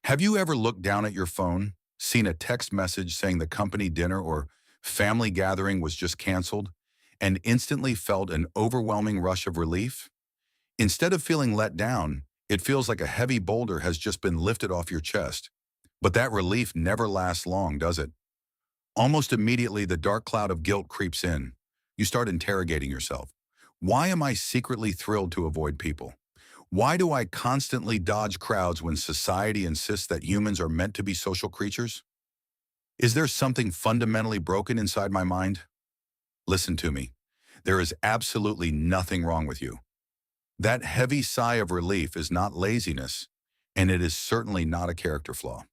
Have you ever looked down at your phone, seen a text message saying the company dinner or family gathering was just canceled, and instantly felt an overwhelming rush of relief? Instead of feeling let down, it feels like a heavy boulder has just been lifted off your chest. But that relief never lasts long, does it? Almost immediately, the dark cloud of guilt creeps in. You start interrogating yourself. Why am I secretly thrilled to avoid people? Why do I constantly dodge crowds when society insists that humans are meant to be social creatures? Is there something fundamentally broken inside my mind? Listen to me. There is absolutely nothing wrong with you. That heavy sigh of relief is not laziness, and it is certainly not a character flaw.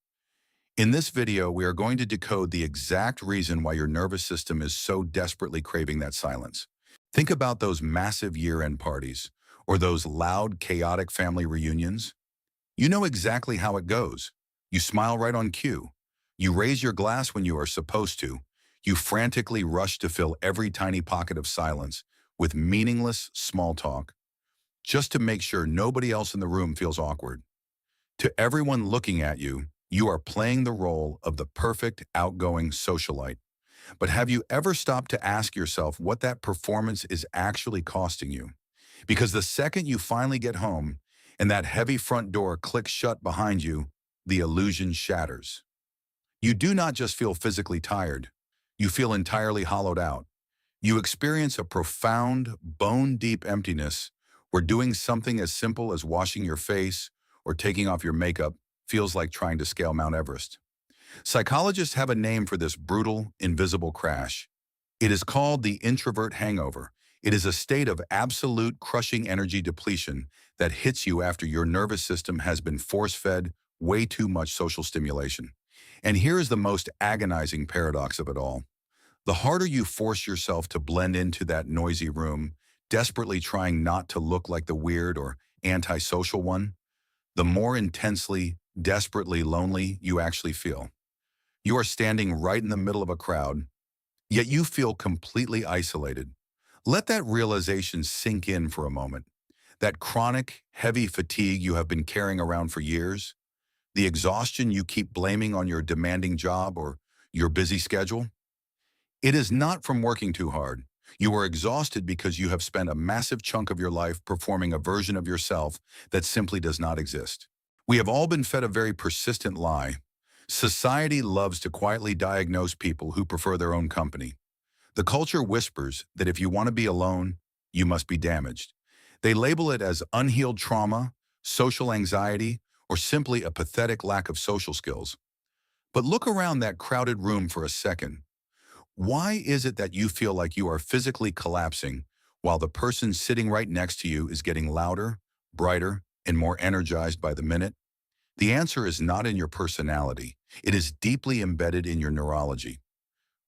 In this video, we are going to decode the exact reason why your nervous system is so desperately craving that silence. Think about those massive year-end parties, or those loud, chaotic family reunions. You know exactly how it goes. You smile right on cue. You raise your glass when you are supposed to. You frantically rush to fill every tiny pocket of silence with meaningless small talk, just to make sure nobody else in the room feels awkward. To everyone looking at you, you are playing the role of the perfect outgoing socialite. But have you ever stopped to ask yourself what that performance is actually costing you? Because the second you finally get home and that heavy front door clicks shut behind you, the illusion shatters. You do not just feel physically tired, you feel entirely hollowed out. You experience a profound, bone-deep emptiness where doing something as simple as washing your face or taking off your makeup feels like trying to scale Mount Everest. Psychologists have a name for this brutal, invisible crash. It is called the introvert hangover. It is a state of absolute crushing energy depletion that hits you after your nervous system has been force-fed way too much social stimulation. And here is the most agonizing paradox of it all. The harder you force yourself to blend into that noisy room, desperately trying not to look like the weird or antisocial one, the more intensely, desperately lonely you actually feel. You are standing right in the middle of a crowd, yet you feel completely isolated. Let that realization sink in for a moment. That chronic, heavy fatigue you have been carrying around for years, the exhaustion you keep blaming on your demanding job or your busy schedule, it is not from working too hard. You are exhausted because you have spent a massive chunk of your life performing a version of yourself that simply does not exist. We have all been fed a very persistent lie. Society loves to quietly diagnose people who prefer their own company. The culture whispers that if you want to be alone, you must be damaged. They label it as unhealed trauma, social anxiety, or simply a pathetic lack of social skills. But look around that crowded room for a second. Why is it that you feel like you are physically collapsing while the person sitting right next to you is getting louder, brighter, and more energized by the minute? The answer is not in your personality. It is deeply embedded in your neurology.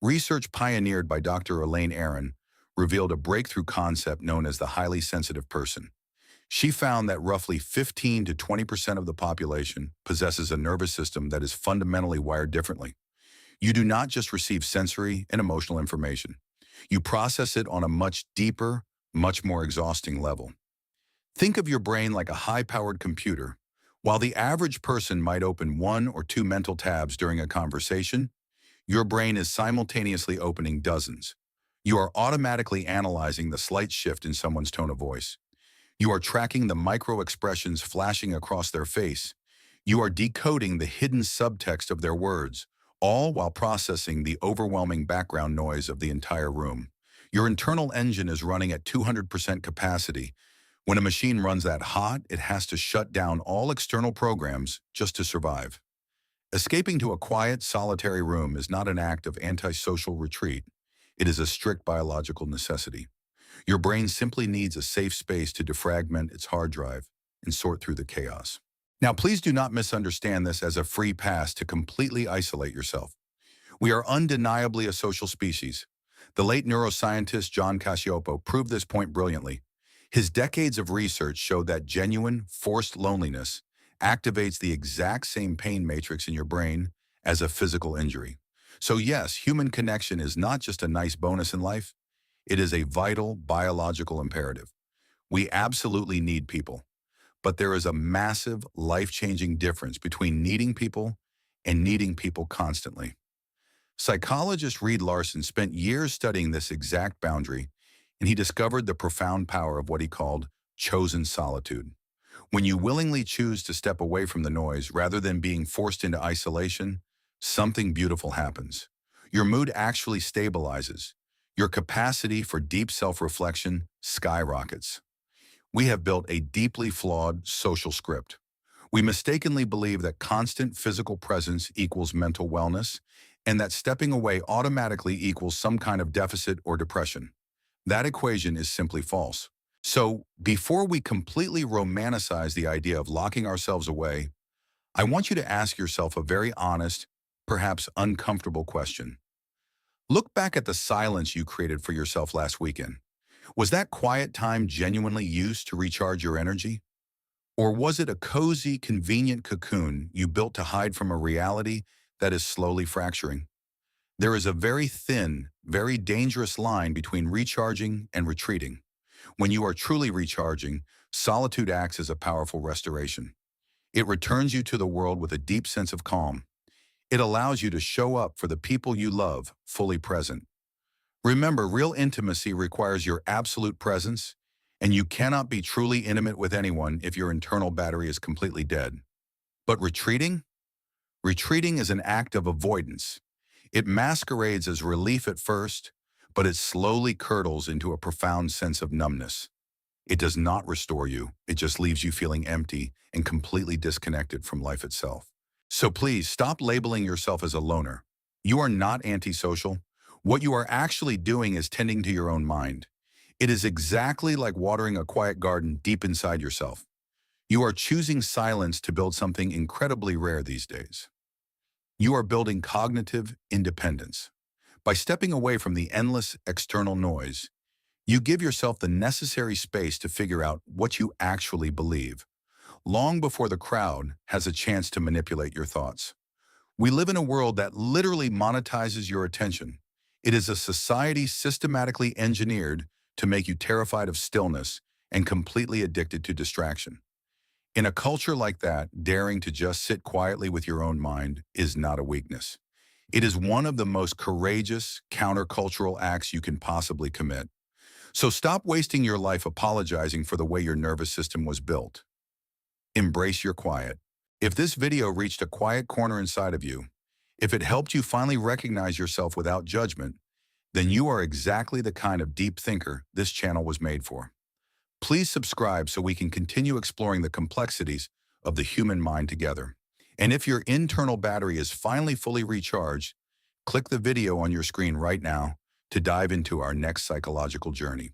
Research pioneered by Dr. Elaine revealed a breakthrough concept known as the highly sensitive person. She found that roughly 15 to 20% of the population possesses a nervous system that is fundamentally wired differently. You do not just receive sensory and emotional information. You process it on a much deeper, much more exhausting level. Think of your brain like a high-powered computer. While the average person might open one or two mental tabs during a conversation, your brain is simultaneously opening dozens. You are automatically analyzing the slight shift in someone's tone of voice. You are tracking the micro-expressions flashing across their face. You are decoding the hidden subtext of their words, all while processing the overwhelming background noise of the entire room. Your internal engine is running at 200% capacity. When a machine runs that hot, it has to shut down all external programs just to survive. Escaping to a quiet, solitary room is not an act of antisocial retreat. It is a strict biological necessity. Your brain simply needs a safe space to defragment its hard drive and sort through the chaos. Now, please do not misunderstand this as a free pass to completely isolate yourself. We are undeniably a social species. The late neuroscientist John Cacioppo proved this point brilliantly. His decades of research showed that genuine, forced loneliness activates the exact same pain matrix in your brain as a physical injury. So yes, human connection is not just a nice bonus in life, it is a vital biological imperative. We absolutely need people. but there is a massive, life-changing difference between needing people and needing people constantly. Psychologist Larson spent years studying this exact boundary, and he discovered the profound power of what he called chosen solitude. When you willingly choose to step away from the noise rather than being forced into isolation, something beautiful happens. Your mood actually stabilizes. Your capacity for deep self-reflection skyrockets. We have built a deeply flawed social script. We mistakenly believe that constant physical presence equals mental wellness, and that stepping away automatically equals some kind of deficit or depression. That equation is simply false. So, before we completely romanticize the idea of locking ourselves away, I want you to ask yourself a very honest, perhaps uncomfortable question. Look back at the silence you created for yourself last weekend. Was that quiet time genuinely used to recharge your energy? Or was it a cozy, convenient cocoon you built to hide from a reality that is slowly fracturing? There is a very thin, very dangerous line between recharging and retreating. When you are truly recharging, solitude acts as a powerful restoration. It returns you to the world with a deep sense of calm. It allows you to show up for the people you love, fully present. Remember, real intimacy requires your absolute presence, and you cannot be truly intimate with anyone if your internal battery is completely dead. But retreating? Retreating is an act of avoidance. It masquerades as relief at first, but it slowly curdles into a profound sense of numbness. It does not restore you. It just leaves you feeling empty and completely disconnected from life itself. So please stop labeling yourself as a loner. You are not antisocial. What you are actually doing is tending to your own mind. It is exactly like watering a quiet garden deep inside yourself. You are choosing silence to build something incredibly rare these days. You are building cognitive independence. By stepping away from the endless external noise, you give yourself the necessary space to figure out what you actually believe, long before the crowd has a chance to manipulate your thoughts. We live in a world that literally monetizes your attention. It is a society systematically engineered to make you terrified of stillness and completely addicted to distraction. In a culture like that, daring to just sit quietly with your own mind is not a weakness. It is one of the most courageous countercultural acts you can possibly commit. So stop wasting your life apologizing for the way your nervous system was built. Embrace your quiet. If this video reached a quiet corner inside of you, if it helped you finally recognize yourself without judgment, then you are exactly the kind of deep thinker this channel was made for. Please subscribe so we can continue exploring the complexities of the human mind together. And if your internal battery is finally fully recharged, click the video on your screen right now to dive into our next psychological journey.